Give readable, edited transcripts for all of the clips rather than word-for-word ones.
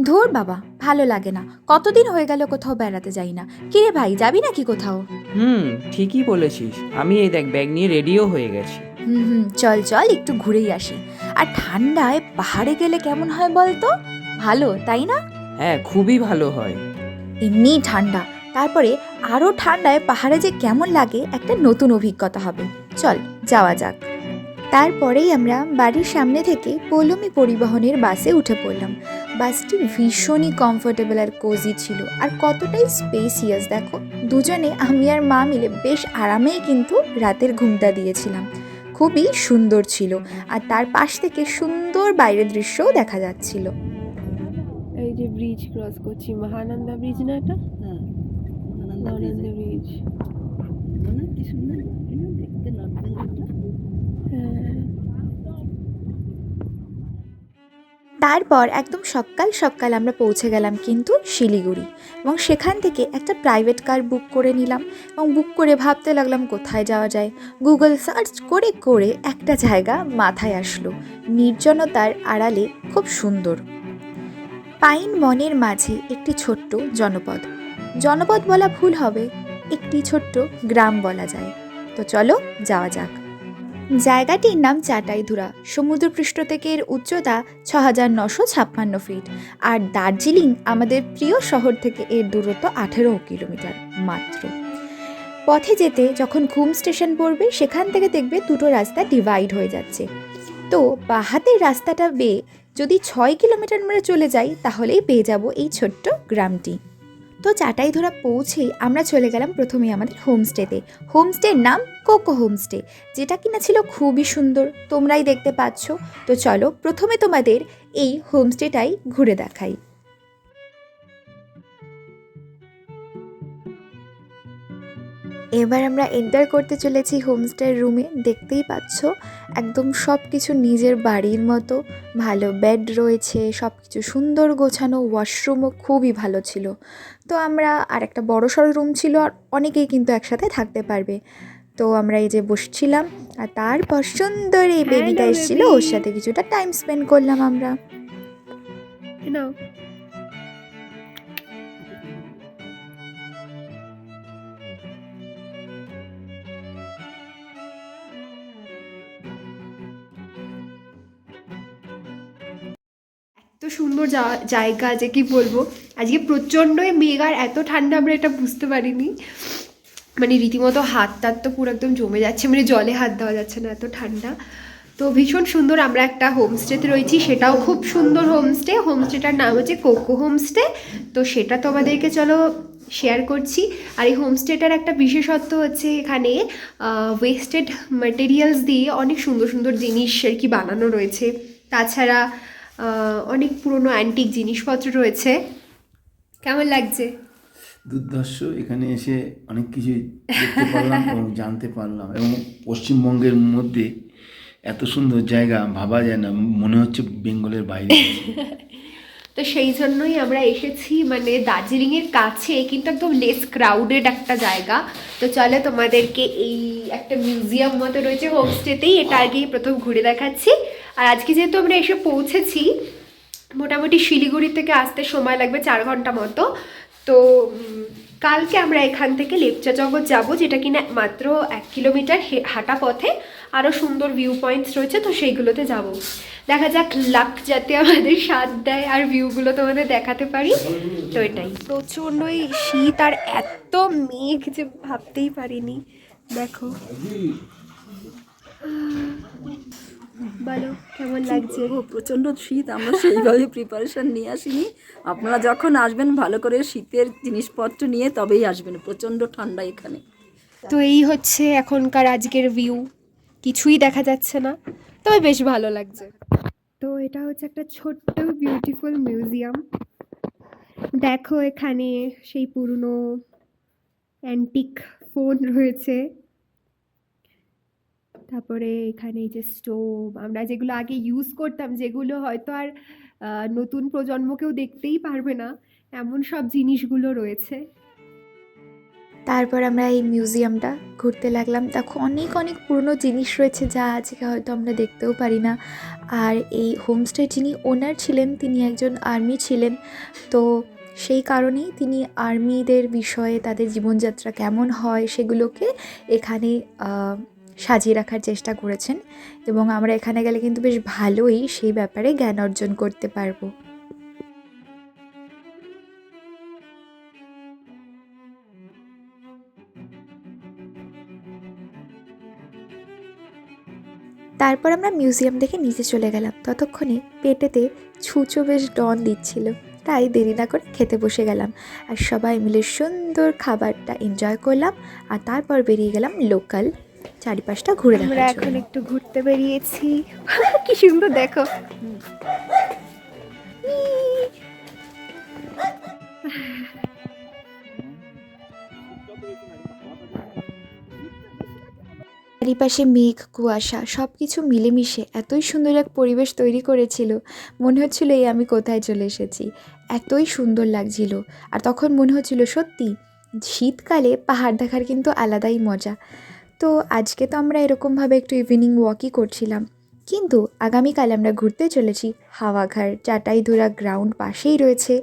ধুর বাবা, ভালো লাগে না। কতদিন হয়ে গেল কোথাও বেড়াতে যাই না। কিরে ভাই, যাবি নাকি কোথাও? হুম, ঠিকই বলেছিস। আমি এই দেখ ব্যাগ নিয়ে রেডিও হয়ে গেছি। হুম হুম, চল চল একটু ঘুরেই আসি। আর ঠান্ডায় পাহাড়ে গেলে কেমন হয় বলতো? ভালো, তাই না? হ্যাঁ, খুবই ভালো হয়। এমনিই ঠান্ডা, তারপরে আরও ঠান্ডায় পাহাড়ে যে কেমন লাগে একটা নতুন অভিজ্ঞতা হবে। চল, যাওয়া যাক। তারপরেই আমরা বাড়ির সামনে থেকে পৌলমী পরিবহনের বাসে উঠে পড়লাম। বাসটি ভীষণই কমফোর্টেবল আর কোজি ছিল, আর কতটাই স্পেসিয়াস দেখো। দুজনে, আমি আর মা মিলে বেশ আরামেই কিন্তু রাতের ঘুমটা দিয়েছিলাম। খুবই সুন্দর ছিল, আর তার পাশ থেকে সুন্দর বাইরের দৃশ্যও দেখা যাচ্ছিল। এই যে ব্রিজ ক্রস করছি, মহানন্দা ব্রিজ না এটা? হ্যাঁ, মহানন্দা ব্রিজ। কি সুন্দর লাগে না দেখতে নর্থ বেঙ্গলটা। হ্যাঁ, তারপর একদম সকাল সকাল আমরা পৌঁছে গেলাম কিন্তু শিলিগুড়ি, এবং সেখান থেকে একটা প্রাইভেট কার বুক করে নিলাম। এবং বুক করে ভাবতে লাগলাম কোথায় যাওয়া যায়। গুগল সার্চ করে করে একটা জায়গা মাথায় আসলো, নির্জনতার আড়ালে খুব সুন্দর পাইন বনের মাঝে একটি ছোট্ট জনপদ। জনপদ বলা ভুল হবে, একটি ছোট্ট গ্রাম বলা যায়। তো চলো যাওয়া যাক। জায়গাটির নাম চাটাইধুরা। সমুদ্রপৃষ্ঠ থেকে এর উচ্চতা ৬,৯৫৬ ফিট। আর দার্জিলিং আমাদের প্রিয় শহর থেকে এর দূরত্ব ১৮ কিলোমিটার মাত্র। পথে যেতে যখন ঘুম স্টেশন পড়বে, সেখান থেকে দেখবে দুটো রাস্তা ডিভাইড হয়ে যাচ্ছে। তো বাঁ হাতের রাস্তাটা বেয়ে যদি ৬ কিলোমিটার আমরা চলে যাই, তাহলেই পেয়ে যাব এই ছোট্ট গ্রামটি। তো চাটাইধরা পৌঁছেই আমরা চলে গেলাম প্রথমে আমাদের হোমস্টেতে। হোমস্টের নাম কোকো হোমস্টে, যেটা কিনা ছিল খুবই সুন্দর, তোমরাই দেখতে পাচ্ছ। তো চলো প্রথমে তোমাদের এই হোমস্টেটাই ঘুরে দেখাই। এবার আমরা এন্টার করতে চলেছি হোমস্টের রুমে। দেখতেই পাচ্ছ একদম সব কিছু নিজের বাড়ির মতো। ভালো বেড রয়েছে, সব কিছু সুন্দর গোছানো, ওয়াশরুমও খুবই ভালো ছিল। তো আমরা, আর একটা বড় সড়ো রুম ছিল, আর অনেকেই কিন্তু একসাথে থাকতে পারবে। তো আমরা এই যে বসছিলাম, আর তারপর সুন্দর এই বেবিটা Hello, এসেছিল, baby. ওর সাথে কিছুটা টাইম স্পেন্ড করলাম আমরা। নাও। এত সুন্দর জায়গা যে কি বলবো। আজকে প্রচণ্ডই মেঘ, আর এত ঠান্ডা আমরা এটা বুঝতে পারিনি। মানে রীতিমতো হাত টাত তো পুরো একদম জমে যাচ্ছে, মানে জলে হাত দেওয়া যাচ্ছে না, এত ঠান্ডা। তো ভীষণ সুন্দর। আমরা একটা হোমস্টেতে রয়েছি, সেটাও খুব সুন্দর হোমস্টে। হোমস্টেটার নাম হচ্ছে কোকো হোমস্টে। তো সেটা তোমাদেরকে চলো শেয়ার করছি। আর এই হোমস্টেটার একটা বিশেষত্ব হচ্ছে এখানে ওয়েস্টেড ম্যাটেরিয়ালস দিয়ে অনেক সুন্দর সুন্দর জিনিস আর কি বানানো রয়েছে। তাছাড়া অনেক পুরনো অ্যান্টিক জিনিসপত্র রয়েছে। কেমন লাগছে? দুর্ধর্ষ, এখানে এসে অনেক কিছু দেখতে পারলাম এবং জানতে পারলাম, এবং পশ্চিমবঙ্গের মধ্যে এত সুন্দর জায়গা ভাবা যায় না, মনে হচ্ছে বেঙ্গলের বাইরে আছি। তো সেই জন্যই আমরা এসেছি, মানে দার্জিলিংয়ের কাছে কিন্তু একদম লেস ক্রাউডেড একটা জায়গা। তো চলে তোমাদেরকে এই একটা মিউজিয়াম মতো রয়েছে হোমস্টেতেই, এটা আগেই প্রথম ঘুরে দেখাচ্ছি। আর আজকে যেহেতু আমরা এসে পৌঁছেছি, মোটামুটি শিলিগুড়ি থেকে আসতে সময় লাগবে 4 ঘন্টা মতো। তো কালকে আমরা এখান থেকে লেপচা জগৎ যাবো, যেটা কিনা মাত্র 1 কিলোমিটার হাঁটা পথে। আরও সুন্দর ভিউ পয়েন্টস রয়েছে, তো সেইগুলোতে যাব। দেখা যাক লাক যাতে আমাদের সাথ দেয় আর ভিউগুলো তোমাদের দেখাতে পারি। তো এটাই, প্রচণ্ডই শীত আর এত মেঘ যে ভাবতেই পারিনি। দেখো, বলো কেমন লাগছে? প্রচণ্ড শীত, আমরা সেইভাবে প্রিপারেশন নিয়ে আসিনি। আপনারা যখন আসবেন ভালো করে শীতের জিনিসপত্র নিয়ে তবেই আসবেন, প্রচণ্ড ঠান্ডা এখানে। তো এই হচ্ছে এখনকার আজকের ভিউ। কিছুই দেখা যাচ্ছে না, তবে বেশ ভালো লাগছে। তো এটা হচ্ছে একটা ছোট্ট বিউটিফুল মিউজিয়াম। দেখো এখানে সেই পুরনো অ্যান্টিক ফোন রয়েছে। তারপরে এখানে এই যে স্টোভ, আমরা যেগুলো আগে ইউজ করতাম, যেগুলো হয়তো আর নতুন প্রজন্ম কেউ দেখতেই পারবে না, এমন সব জিনিসগুলো রয়েছে। তারপর আমরা এই মিউজিয়ামটা ঘুরতে লাগলাম। দেখো অনেক অনেক পুরনো জিনিস রয়েছে যা আজকে হয়তো আমরা দেখতেও পারি না। আর এই হোমস্টে যিনি ওনার ছিলেন তিনি একজন আর্মি ছিলেন, তো সেই কারণেই তিনি আর্মিদের বিষয়ে তাদের জীবনযাত্রা কেমন হয় সেগুলোকে এখানে সাজিয়ে রাখার চেষ্টা করেছেন, এবং আমরা এখানে গেলে কিন্তু বেশ ভালোই সেই ব্যাপারে জ্ঞান অর্জন করতে পারবো। তারপর আমরা মিউজিয়াম দেখে নিচে চলে গেলাম। ততক্ষণে পেটেতে ছুঁচো বেশ ডন দিচ্ছিল, তাই দেরি না করে খেতে বসে গেলাম। আর সবাই মিলে সুন্দর খাবারটা এনজয় করলাম, আর তারপর বেরিয়ে গেলাম লোকাল চারিপাশটা ঘুরে আমরা দেখার এখন জন্য। একটু ঘুরতে বেরিয়েছি। কি সুন্দর দেখো। চারিপাশে মেঘ কুয়াশা সব কিছু মিলেমিশে এতই সুন্দর এক পরিবেশ তৈরি করেছিল, মনে হচ্ছিল এই আমি কোথায় চলে এসেছি, এতই সুন্দর লাগছিল। আর তখন মনে হচ্ছিল সত্যি শীতকালে পাহাড় দেখার কিন্তু আলাদাই মজা। তো আজকে তো আমরা এরকমভাবে একটু ইভিনিং ওয়াকই করছিলাম, কিন্তু আগামীকাল আমরা ঘুরতে চলেছি হাওয়াঘাট। চাটাইধুরা গ্রাউন্ড পাশেই রয়েছে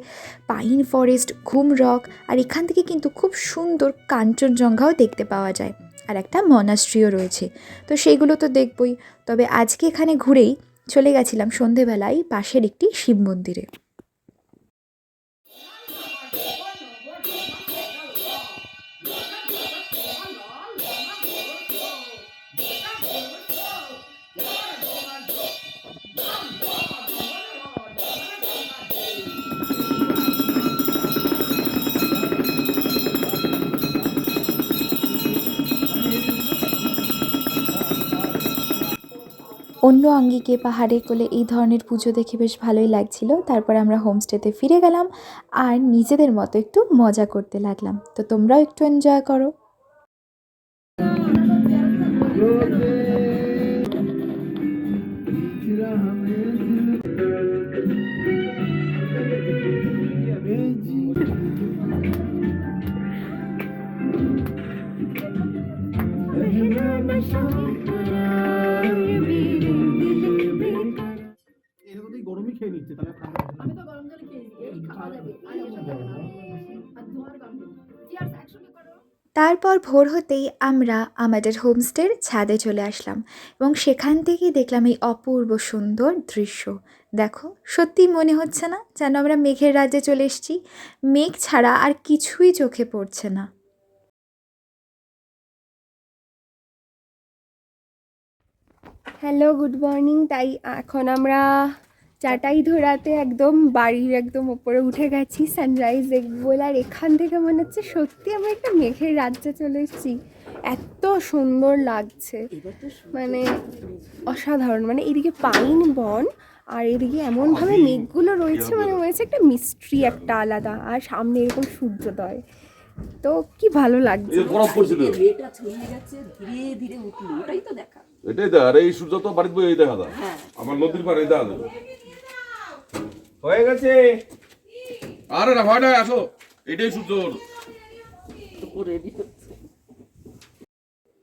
পাইন ফরেস্ট, ঘুম রক, আর এখান থেকে কিন্তু খুব সুন্দর কাঞ্চনজঙ্ঘাও দেখতে পাওয়া যায়, আর একটা মনাস্ট্রিও রয়েছে, তো সেইগুলো তো দেখবই। তবে আজকে এখানে ঘুরেই চলে গেছিলাম সন্ধেবেলায় পাশের একটি শিব মন্দিরে। অন্য আঙ্গিকে পাহাড়ের কোলে এই ধরনের পুজো দেখে বেশ ভালোই লাগছিল। তারপর আমরা হোমস্টেতে ফিরে গেলাম আর নিজেদের মতো একটু মজা করতে লাগলাম। তো তোমরাও একটু এনজয় করো। গরমই খেয়ে নিচ্ছে তাহলে আমি তো গরম জল খেয়ে এই খাওয়া যাবে আর এসব যাবে না আর ধোয়ার গন্ধ চিয়ার্স একসঙ্গে করো। তারপর ভোর হতেই আমরা আমাদের হোমস্টের ছাদে চলে আসলাম, এবং সেখান থেকেই দেখলাম এই অপূর্ব সুন্দর দৃশ্য। দেখো সত্যি মনে হচ্ছে না যেন আমরা মেঘের রাজ্যে চলে এসেছি? মেঘ ছাড়া আর কিছুই চোখে পড়ছে না। Hello, good morning. তাই এখন আমরা চাটাইধরাতে একদম বাড়ির একদম ওপরে উঠে গেছি সানরাইজ দেখব বলে। আর এখান থেকে মনে হচ্ছে সত্যি আমরা একটা মেঘের রাজ্যে চলে এসেছি, এত সুন্দর লাগছে, মানে অসাধারণ। মানে এদিকে পাইন বন আর এদিকে এমনভাবে মেঘগুলো রয়েছে, মানে মনে হচ্ছে একটা মিস্ট্রি একটা আলাদা, আর সামনে এরকম সূর্যোদয়, তো কি ভালো লাগছে। বরফ পড়ছিল এটা ছড়িয়ে গেছে ধীরে ধীরে উঠলো, ওটাই তো দেখা। এটাই দেখ, আর এই সূর্য তো বাড়িতে বই দেখা যায় আমার নদীর পাড়ে দেখা যায়। হয়ে গেছে। আরে না ভয় নাই, আসো, এটাই সূর্য। রেডি হচ্ছে।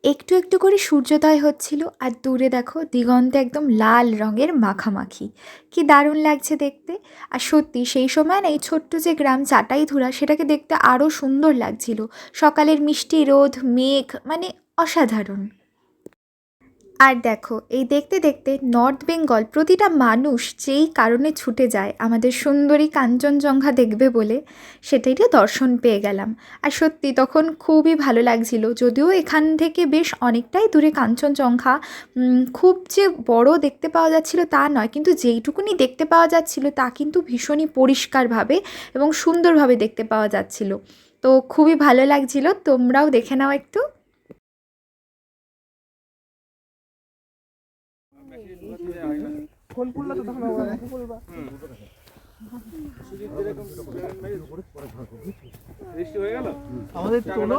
একটু একটু করে সূর্যোদয় হচ্ছিল, আর দূরে দেখো দিগন্তে একদম লাল রঙের মাখামাখি, কি দারুণ লাগছে দেখতে। আর সত্যি সেই সময় না এই ছোট্ট যে গ্রাম চাটাইধুরা সেটাকে দেখতে আরও সুন্দর লাগছিল। সকালের মিষ্টি রোদ, মেঘ, মানে অসাধারণ। আর দেখো এই দেখতে দেখতে নর্থ বেঙ্গল প্রতিটা মানুষ যেই কারণে ছুটে যায় আমাদের সুন্দরী কাঞ্চনজঙ্ঘা দেখবে বলে, সেটাইও দর্শন পেয়ে গেলাম। আর সত্যি তখন খুবই ভালো লাগছিল, যদিও এখান থেকে বেশ অনেকটাই দূরে কাঞ্চনজঙ্ঘা, খুব যে বড় দেখতে পাওয়া যাচ্ছিল তা নয়, কিন্তু যেইটুকুনি দেখতে পাওয়া যাচ্ছিল তা কিন্তু ভীষণই পরিষ্কারভাবে এবং সুন্দরভাবে দেখতে পাওয়া যাচ্ছিল। তো খুবই ভালো লাগছিল, তোমরাও দেখে নাও একটু। ফোন করলে তো তখন বলবা বৃষ্টি হয়ে গেল আমাদের তোলো,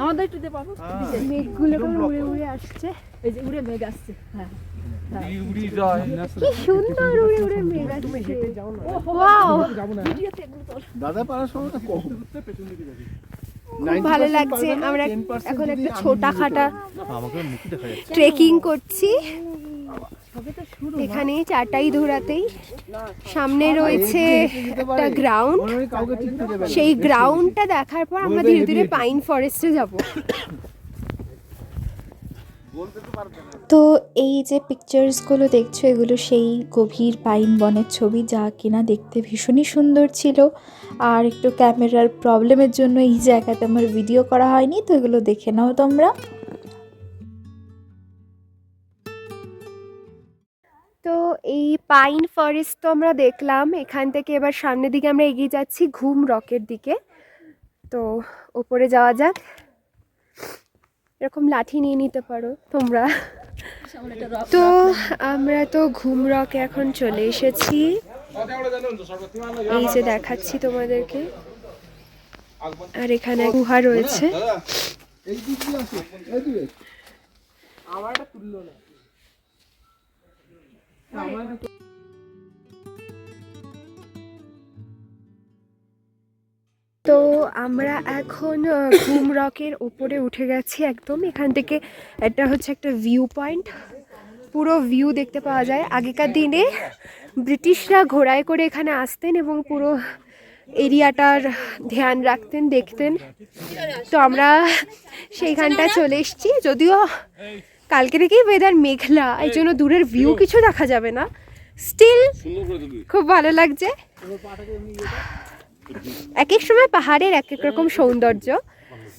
আমাদের একটু দে পাবো। মেঘগুলো কেমন উড়ে উড়ে আসছে, এই যে উড়ে মেঘ আসছে। হ্যাঁ উড়ি যায় কি সুন্দর উড়ে উড়ে মেঘ আসছে। যাও না ওয়াও, যাবো না ভিডিওতে এগুলো তোল। দাদা পাড়ার সময় কম পেছন দিকে যাবি। খুব ভালো লাগছে। আমরা এখন একটা ছোটাখাটা আমাকে মুখ দেখা যাচ্ছে। ট্রেকিং করছি এখানে চাটাই ধরাতেই। সামনে রয়েছে একটা গ্রাউন্ড, কাউকে চিনতে দেবে না। সেই গ্রাউন্ডটা দেখার পর আমরা ধীরে ধীরে পাইন ফরেস্টে যাব। তো এই যে পিকচার্সগুলো দেখছো এগুলো সেই গভীর পাইন বনের ছবি, যা কিনা দেখতে ভীষণই সুন্দর ছিল। আর একটু ক্যামেরার প্রবলেমের জন্য এই জায়গাতে আমার ভিডিও করা হয়নি, তো এগুলো দেখে নাও তোমরা। তো এই পাইন ফরেস্ট তো আমরা দেখলাম, এখান থেকে এবার সামনের দিকে আমরা এগিয়ে যাচ্ছি ঘুম রকের দিকে। তো ওপরে যাওয়া যাক। এরকম লাঠি নিয়ে নিতে পারো তোমরা। তো আমরা তো ঘুম রকে এখন চলে এসেছি, এই যে দেখাচ্ছি তোমাদেরকে। আর এখানে গুহা রয়েছে। তো আমরা এখন ঘুম রকের উপরে উঠে গেছি একদম। এখান থেকে এটা হচ্ছে একটা ভিউ পয়েন্ট, পুরো ভিউ দেখতে পাওয়া যায়। আগেকার দিনে ব্রিটিশরা ঘোড়ায় করে এখানে আসতেন এবং পুরো এরিয়াটার ধ্যান রাখতেন, দেখতেন। তো আমরা সেইখানটায় চলে এসেছি, যদিও কালকে থেকেই ওয়েদার মেঘলা, এই জন্য দূরের ভিউ কিছু দেখা যাবে না। স্টিল খুব ভালো লাগছে। এক এক সময় পাহাড়ের এক এক রকম সৌন্দর্য,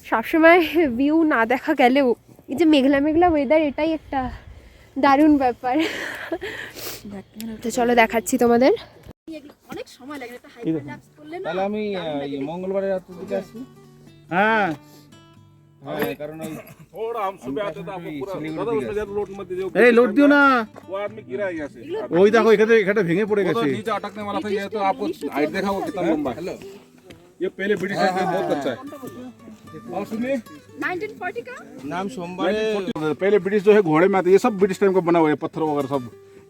সবসময় ভিউ না দেখা গেলেও এই যে মেঘলা মেঘলা ওয়েদার, এটাই একটা দারুণ ব্যাপার। তো চলো দেখাচ্ছি তোমাদের। অনেক সময় লাগে, একটা হাইপারল্যাপস করলে না। তাহলে আমি মঙ্গলবারে রাতের দিকে আসি। হ্যাঁ কারণ ওই थोड़ा हम सुबह आते थे आपको पूरा दादा उसमें ज्यादा लोड मत दीजिए। এই লোড দিও না। वो आदमी गिरा है यहाँ से। ওই দেখো এখানে এখানে ভেঙে পড়ে वो तो গেছে। नीचे अटकने वाला था, ये तो आपको हाइट देखा वो कितना लंबा है। ये पहले ब्रिटिश टाइम में बहुत अच्छा है। और सुनिए 1940 का नाम सोमवार पहले ब्रिटिश जो है घोड़े में आते, ये सब ब्रिटिश टाइम का बना हुआ है, पत्थर वगैरह सब।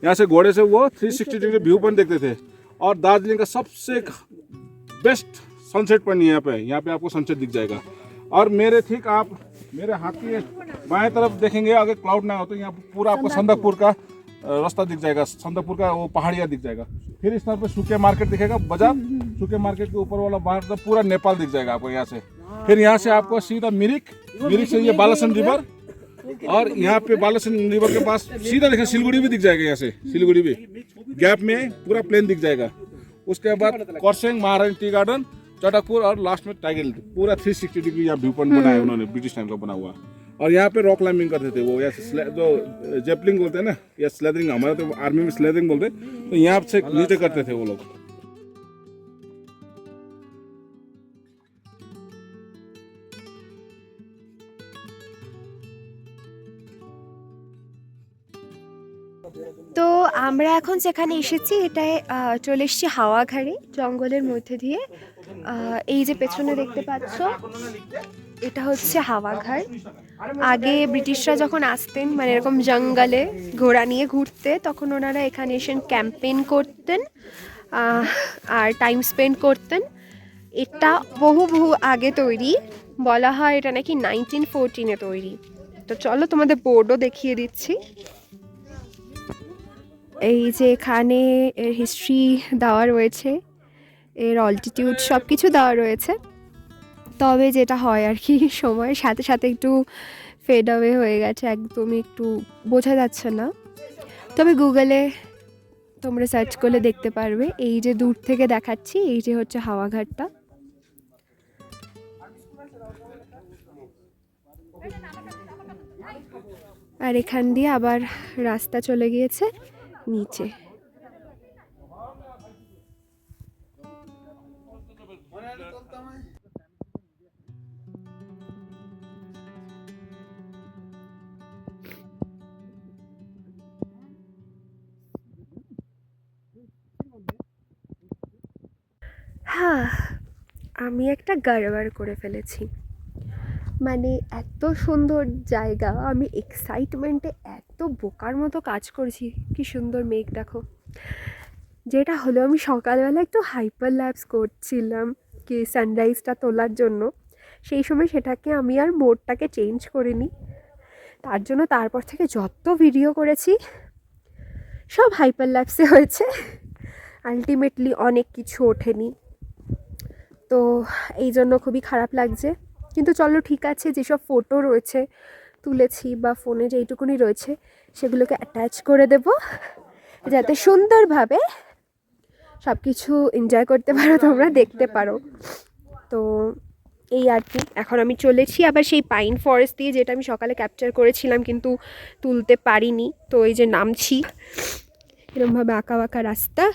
यहाँ से घोड़े से वो 360 डिग्री व्यू पॉइंट देखते थे। और दार्जिलिंग का सबसे बेस्ट सनसेट पॉइंट यहाँ पे आपको सनसेट दिख जाएगा। और मेरे ठीक आप मेरे हाथ के बाएं तरफ देखेंगे, अगर क्लाउड ना हो तो यहाँ पूरा आपको संदकपुर का रास्ता दिख जाएगा, संदकपुर का वो पहाड़ियाँ दिख जाएगा। फिर इस तरफ पे सूखे मार्केट दिखेगा, बाजार सूखे मार्केट के ऊपर वाला बाहर तो पूरा नेपाल दिख जाएगा आपको यहाँ से। फिर यहाँ से आपको सीधा मिरिक से ये बालासन रिवर, और यहाँ पे बालासन रिवर के पास सीधा देखा सिलगुड़ी भी दिख जाएगा। यहाँ से सिलगुड़ी भी गैप में पूरा प्लेन दिख जाएगा। उसके बाद कोरसेंग, महारानी टी गार्डन, चटकपुर, और लास्ट में टाइगर हिल। पूरा 360 डिग्री यहाँ व्यू पॉइंट बनाया उन्होंने, ब्रिटिश टाइम का बना हुआ। और यहाँ पे रॉक क्लाइंबिंग करते थे वो, या जो जेपलिंग बोलते हैं ना, या स्लेदरिंग, हमारे तो आर्मी में स्लेदरिंग बोलते हैं, तो यहाँ से नीचे करते थे वो लोग। তো আমরা এখন যেখানে এসেছি এটায় চলে এসেছি হাওয়াঘাটে, জঙ্গলের মধ্যে দিয়ে। এই যে পেছনে দেখতে পাচ্ছ, এটা হচ্ছে হাওয়াঘাট। আগে ব্রিটিশরা যখন আসতেন, মানে এরকম জঙ্গলে ঘোড়া নিয়ে ঘুরতে, তখন ওনারা এখানে এসে ক্যাম্পেইন করতেন আর টাইম স্পেন্ড করতেন। এটা বহু আগে তৈরি, বলা হয় এটা নাকি 1914-এ তৈরি। তো চলো তোমাদের বোর্ডও দেখিয়ে দিচ্ছি। এই যে এখানে এর হিস্ট্রি দেওয়া রয়েছে, এর অল্টিটিউড সব কিছু দেওয়া রয়েছে। তবে যেটা হয় আর কি, সময়ের সাথে সাথে একটু ফেড অ্যাওয়ে হয়ে গেছে, একদমই একটু বোঝা যাচ্ছে না। তবে গুগলে তোমরা সার্চ করলে দেখতে পারবে। এই যে দূর থেকে দেখাচ্ছি, এই যে হচ্ছে হাওয়াঘাটটা। আর এখান দিয়ে আবার রাস্তা চলে গিয়েছে নিচে। হ্যাঁ, আমি একটা গড়বড় করে ফেলেছি। মানে এত সুন্দর জায়গা, আমি এক্সাইটমেন্টে এত বোকার মতো কাজ করছি। কি সুন্দর মেঘ দেখো। যেটা হলো, আমি সকালবেলা একটু হাইপার ল্যাপস করছিলাম কি সানরাইজটা তোলার জন্য, সেই সময় সেটাকে আমি আর মোডটাকে চেঞ্জ করিনি, তার জন্য তারপর থেকে যত ভিডিও করেছি সব হাইপার ল্যাপসে হয়েছে, আলটিমেটলি অনেক কিছু ওঠেনি। তো এই জন্য খুবই খারাপ লাগছে, কিন্তু চলো ঠিক আছে, যেসব ফটো রয়েছে তুলেছি বা ফোনে যেইটুকুনি রয়েছে সেগুলোকে অ্যাটাচ করে দেব, যাতে সুন্দরভাবে সব কিছু এনজয় করতে পারো, তোমরা দেখতে পারো। তো এই আর কি, এখন আমি চলেছি আবার সেই পাইন ফরেস্ট দিয়ে, যেটা আমি সকালে ক্যাপচার করেছিলাম কিন্তু তুলতে পারিনি। তো এই যে নামছি, এরকমভাবে আঁকা বাঁকা রাস্তা,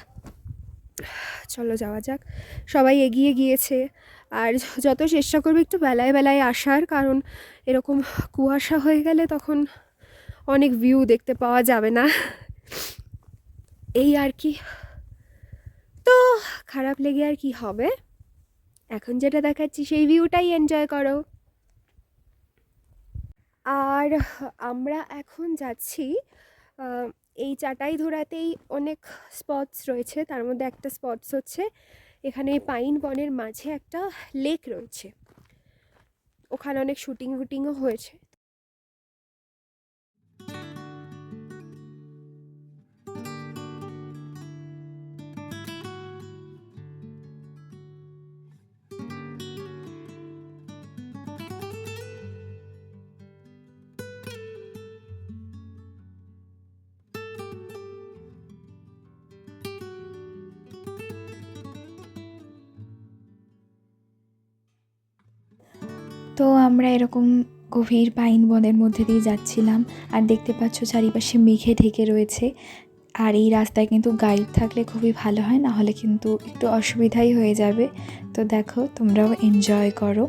চলো যাওয়া যাক। সবাই এগিয়ে গিয়েছে, আর যত চেষ্টা করবে একটু বেলায় বেলায় আসার, কারণ এরকম কুয়াশা হয়ে গেলে তখন অনেক ভিউ দেখতে পাওয়া যাবে না, এই আর কি। তো খারাপ লেগে আর কি হবে, এখন যেটা দেখাচ্ছি সেই ভিউটাই এনজয় করো। আর আমরা এখন যাচ্ছি, এই চাটাইধরাতেই অনেক স্পটস রয়েছে, তার মধ্যে একটা স্পটস হচ্ছে এখানে পাইন বনের মাঝে একটা লেক রয়েছে, ওখানে অনেক শুটিংও হয়েছে। তো আমরা এরকম গভীর পাইন বনের মধ্যে দিয়ে যাচ্ছিলাম, আর দেখতে পাচ্ছ চারিপাশে মেঘে ঢেকে রয়েছে। আর এই রাস্তায় কিন্তু গাইড থাকলে খুবই ভালো হয়, না হলে কিন্তু একটু অসুবিধাই হয়ে যাবে। তো দেখো, তোমরাও এনজয় করো।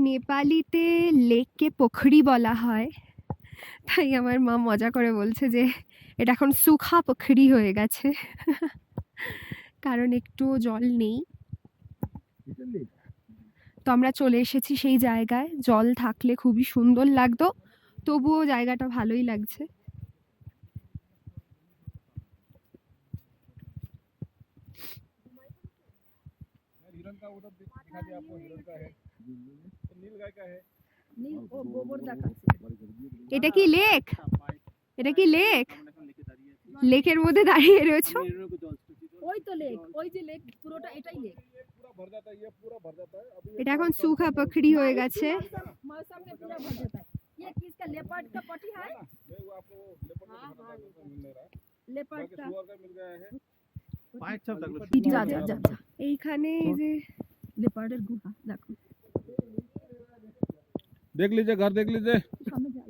নেপালিতে লেককে পোখরি বলা হয়, তাই আমার মা মজা করে বলছে যে এটা এখন সুখা পোখরি হয়ে গেছে, কারণ একটুও জল নেই। তো আমরা চলে এসেছি সেই জায়গায়, জল থাকলে খুবই সুন্দর লাগতো, তবুও জায়গাটা ভালোই লাগছে। हिरन का उधर दिखा दिया आपको, हिरन का है, नील गाय का है। নীল ও গোবর দেখাচ্ছে। এটা কি লেক? এটা কি লেক? লেকের মধ্যে দাঁড়িয়ে রয়েছো? ওই তো লেক, ওই যে লেক, পুরোটা এটাই লেক। पूरा भर जाता है, ये पूरा भर जाता है। अभी এটা এখন সুখা পোখরি হয়ে গেছে। मौसम में पूरा भर जाता है। ये किसका, लेपर्ड का पट्टी है? नहीं वो आपको लेपर्ड का दिखाता है, उसका मिल नहीं रहा। लेपर्ड बाकी का। सुअर का मिल गया है। যা যা যা যা। এইখানে এই যে লেপার্ডের গুহা দেখো। देख लीजिए, घर देख लीजिए, সামনে যাই।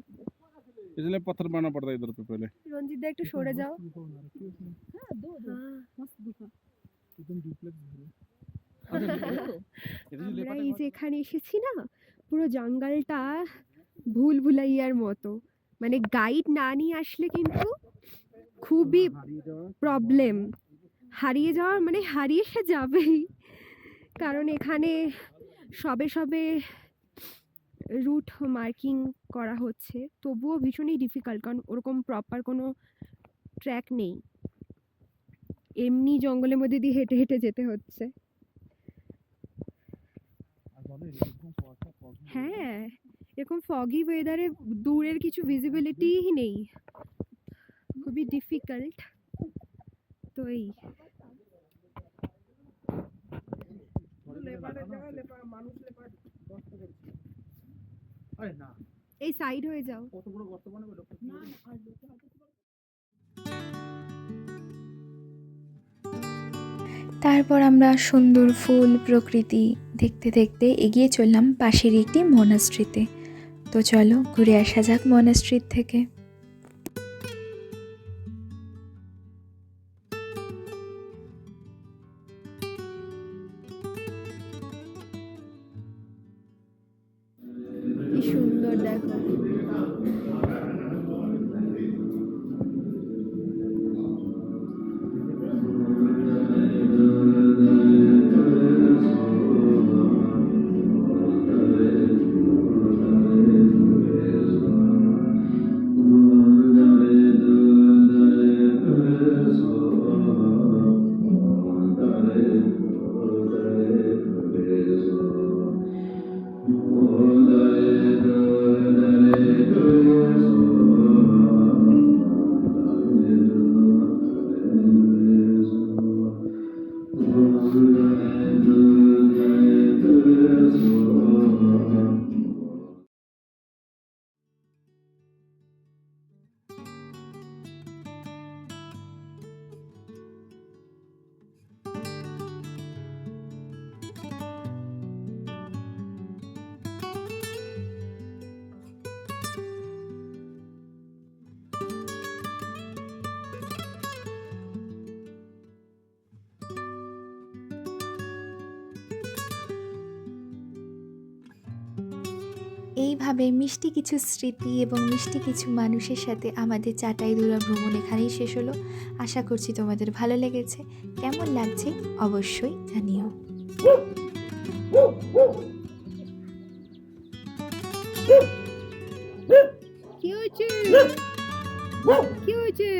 इसलिए पत्थर बनाना पड़ता है इधर पे पहले। রঞ্জিত দা একটু সরে যাও। হ্যাঁ দো দো, মস্ত গুহা। আমরা এই যে এখানে এসেছি না, পুরো জঙ্গলটা ভুল ভুলাইয়ার মতো, মানে গাইড না নিয়ে আসলে কিন্তু খুবই প্রবলেম। হারিয়ে যাওয়ার মানে হারিয়ে সে যাবেই, কারণ এখানে সবে সবে রুট মার্কিং করা হচ্ছে, তবুও ভীষণই ডিফিকাল্ট, কারণ ওরকম প্রপার কোনো ট্র্যাক নেই, এমনি জঙ্গলের মধ্যে দিয়ে হেঁটে হেঁটে যেতে হচ্ছে। হ্যাঁ, এরকম ফগি ওয়েদারে দূরের কিছু ভিজিবিলিটিই নেই, খুবই ডিফিকাল্ট। তো এই সাইড হয়ে যাও। তারপর আমরা সুন্দর ফুল প্রকৃতি দেখতে দেখতে এগিয়ে চললাম পাশের একটি মনাস্ট্রিতে। তো চলো ঘুরে আসা যাক মনাস্ট্রি থেকে। কি সুন্দর দেখো। এইভাবে মিষ্টি কিছু স্মৃতি এবং মিষ্টি কিছু মানুষের সাথে আমাদের চাটাইদুরা ভ্রমণ এখানেই শেষ হলো। আশা করছি তোমাদের ভালো লেগেছে। কেমন লাগছে অবশ্যই জানিও। কি হয়েছে? কি হয়েছে?